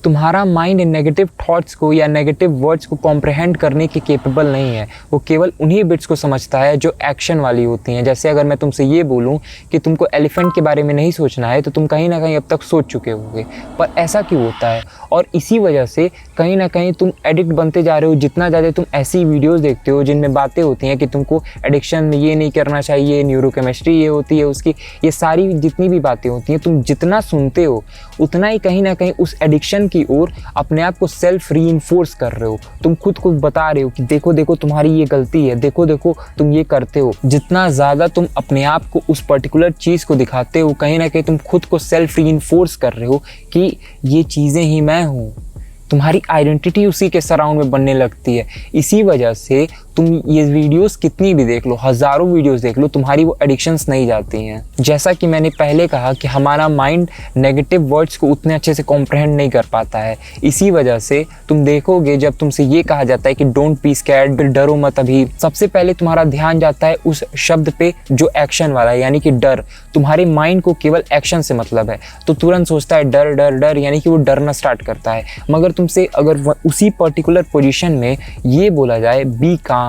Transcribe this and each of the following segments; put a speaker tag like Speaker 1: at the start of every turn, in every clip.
Speaker 1: तुम्हारा mind negative thoughts को या नेगेटिव वर्ड्स को कॉम्प्रहेंड करने के केपेबल नहीं है। वो केवल उन्हीं बिट्स को समझता है जो एक्शन वाली होती हैं। जैसे अगर मैं तुमसे ये बोलूँ कि तुमको एलिफेंट के बारे में नहीं सोचना है, तो तुम कहीं ना कहीं अब तक सोच चुके होगे, पर ऐसा क्यों होता है? और इसी वजह से कहीं ना कहीं तुम एडिक्ट बनते जा रहे हो। जितना ज़्यादा तुम ऐसी वीडियोज़ देखते हो जिनमें बातें होती हैं कि तुमको एडिक्शन में ये नहीं करना चाहिए, न्यूरोकेमिस्ट्री ये होती है उसकी, ये सारी जितनी भी बातें होती हैं, तुम जितना सुनते हो उतना ही कहीं ना कहीं उस एडिक्शन की ओर अपने आप को सेल्फ रीइंफोर्स कर रहे हो। तुम खुद को बता रहे हो कि देखो देखो तुम्हारी ये गलती है, देखो देखो तुम ये करते हो। जितना ज़्यादा तुम अपने आप को उस पर्टिकुलर चीज़ को दिखाते हो, कहीं ना कहीं तुम खुद को सेल्फ रीइंफोर्स कर रहे हो कि ये चीज़ें ही मैं हूँ। तुम्हारी आइडेंटिटी उसी के सराउंड में बनने लगती है। इसी वजह से तुम ये वीडियोस कितनी भी देख लो, हज़ारों वीडियोस देख लो, तुम्हारी वो एडिक्शंस नहीं जाती हैं। जैसा कि मैंने पहले कहा कि हमारा माइंड नेगेटिव वर्ड्स को उतने अच्छे से कॉम्प्रहेंड नहीं कर पाता है। इसी वजह से तुम देखोगे जब तुमसे ये कहा जाता है कि डोंट बी स्कैर्ड, डरो मत, अभी सबसे पहले तुम्हारा ध्यान जाता है उस शब्द पे जो एक्शन वाला है, यानी कि डर। तुम्हारे माइंड को केवल एक्शन से मतलब है, तो तुरंत सोचता है डर डर डर, यानी कि वो डरना स्टार्ट करता है। मगर तुमसे अगर उसी पर्टिकुलर पोजीशन में ये बोला जाए बी काम,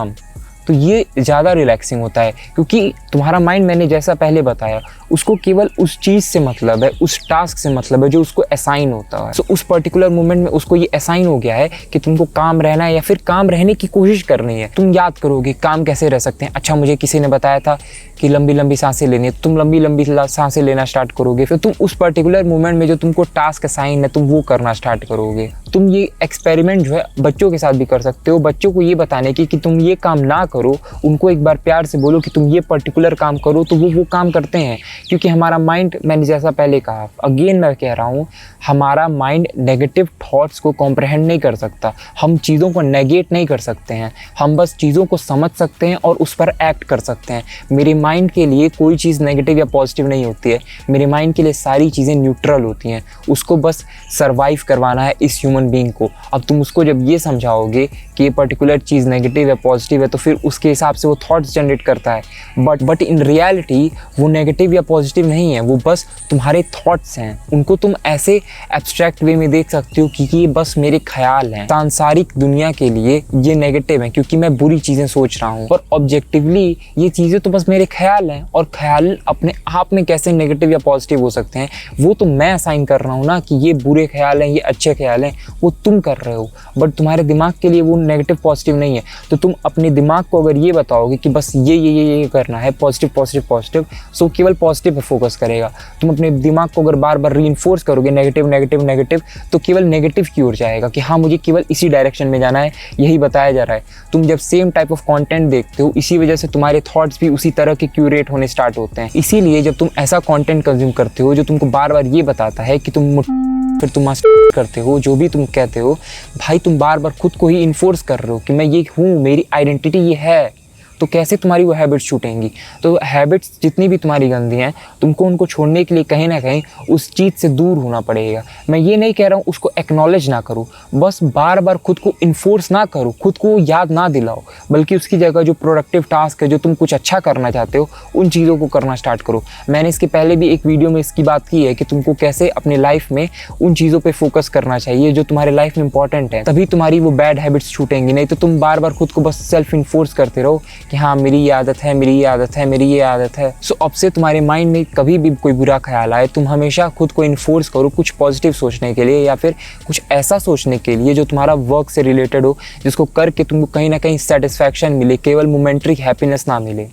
Speaker 1: तो ये ज़्यादा रिलैक्सिंग होता है, क्योंकि तुम्हारा माइंड, मैंने जैसा पहले बताया, उसको केवल उस चीज़ से मतलब है, उस टास्क से मतलब है जो उसको असाइन होता है। तो उस पर्टिकुलर मोमेंट में उसको ये असाइन हो गया है कि तुमको काम रहना है या फिर काम रहने की कोशिश करनी है। तुम याद करोगे काम कैसे रह सकते हैं। अच्छा, मुझे किसी ने बताया था कि लंबी लंबी सांसें लेनी है, तुम लंबी लंबी सांसें लेना स्टार्ट करोगे। फिर तुम उस पर्टिकुलर मोमेंट में जो तुमको टास्क असाइन है, तुम वो करना स्टार्ट करोगे। तुम ये एक्सपेरिमेंट जो है बच्चों के साथ भी कर सकते हो। बच्चों को ये बताने की कि तुम ये काम ना करो, उनको एक बार प्यार से बोलो कि तुम ये पर्टिकुलर काम करो, तो वो काम करते हैं। क्योंकि हमारा माइंड, मैंने जैसा पहले कहा, अगेन मैं कह रहा हूँ, हमारा माइंड नेगेटिव थॉट्स को कॉम्प्रहेंड नहीं कर सकता। हम चीज़ों को नेगेट नहीं कर सकते हैं, हम बस चीज़ों को समझ सकते हैं और उस पर एक्ट कर सकते हैं। मेरे माइंड के लिए कोई चीज़ नेगेटिव या पॉजिटिव नहीं होती है। मेरे माइंड के लिए सारी चीज़ें न्यूट्रल होती हैं। उसको बस सर्वाइव करवाना है इस ह्यूमन बीइंग को। अब तुम उसको जब ये समझाओगे कि ये पर्टिकुलर चीज़ नेगेटिव या पॉजिटिव है, तो फिर उसके हिसाब से वो थॉट्स जनरेट करता है। बट इन रियलिटी वो नेगेटिव या पॉजिटिव नहीं है, वो बस तुम्हारे थॉट्स हैं। उनको तुम ऐसे एब्स्ट्रैक्ट वे में देख सकते हो कि ये बस मेरे ख्याल हैं। सांसारिक दुनिया के लिए ये नेगेटिव है क्योंकि मैं बुरी चीज़ें सोच रहा हूँ, और ऑब्जेक्टिवली ये चीज़ें तो बस मेरे ख्याल हैं। और ख्याल अपने आप में कैसे नेगेटिव या पॉजिटिव हो सकते हैं, वो तो मैं असाइन कर रहा हूँ ना, कि ये बुरे ख्याल हैं, ये अच्छे ख्याल हैं, वो तुम कर रहे हो। बट तुम्हारे दिमाग के लिए वो नेगेटिव पॉजिटिव नहीं है। तो तुम अपने दिमाग को अगर ये बताओगे कि बस ये करना है, पॉजिटिव पॉजिटिव पॉजिटिव, सो केवल पॉजिटिव पे फोकस करेगा। तुम अपने दिमाग को अगर बार बार रीइंफोर्स करोगे नेगेटिव नेगेटिव नेगेटिव, तो केवल नेगेटिव की ओर जाएगा कि हाँ मुझे केवल इसी डायरेक्शन में जाना है, यही बताया जा रहा है। तुम जब सेम टाइप ऑफ कंटेंट देखते हो, इसी वजह से तुम्हारे थॉट्स भी उसी तरह के क्यूरेट होने स्टार्ट होते हैं। इसीलिए जब तुम ऐसा कंटेंट कंज्यूम करते हो जो तुमको बार बार ये बताता है कि तुम फिर तुम करते हो, जो भी तुम कहते हो, भाई तुम बार बार खुद को ही इन्फोर्स कर रहे हो कि मैं ये हूँ, मेरी आइडेंटिटी ये है, तो कैसे तुम्हारी वो हैबिट्स छूटेंगी। तो हैबिट्स जितनी भी तुम्हारी गंदी हैं, तुमको उनको छोड़ने के लिए कहीं ना कहीं उस चीज़ से दूर होना पड़ेगा। मैं ये नहीं कह रहा हूँ उसको एक्नॉलेज ना करो, बस बार बार खुद को इन्फोर्स ना करो, खुद को याद ना दिलाओ, बल्कि उसकी जगह जो प्रोडक्टिव टास्क है, जो तुम कुछ अच्छा करना चाहते हो, उन चीज़ों को करना स्टार्ट करो। मैंने इसके पहले भी एक वीडियो में इसकी बात की है कि तुमको कैसे अपने लाइफ में उन चीज़ों पर फोकस करना चाहिए जो तुम्हारे लाइफ में इंपॉर्टेंट है, तभी तुम्हारी वो बैड हैबिट्स छूटेंगी। नहीं तो तुम बार बार खुद को बस सेल्फ इन्फोर्स करते रहो कि हाँ मेरी ये आदत है, मेरी ये आदत है, मेरी ये आदत है। सो अब से तुम्हारे माइंड में कभी भी कोई बुरा ख्याल आए, तुम हमेशा खुद को इन्फोर्स करो कुछ पॉजिटिव सोचने के लिए, या फिर कुछ ऐसा सोचने के लिए जो तुम्हारा वर्क से रिलेटेड हो, जिसको करके तुमको कहीं ना कहीं सेटिस्फैक्शन मिले, केवल मोमेंटरी हैप्पीनेस ना मिले।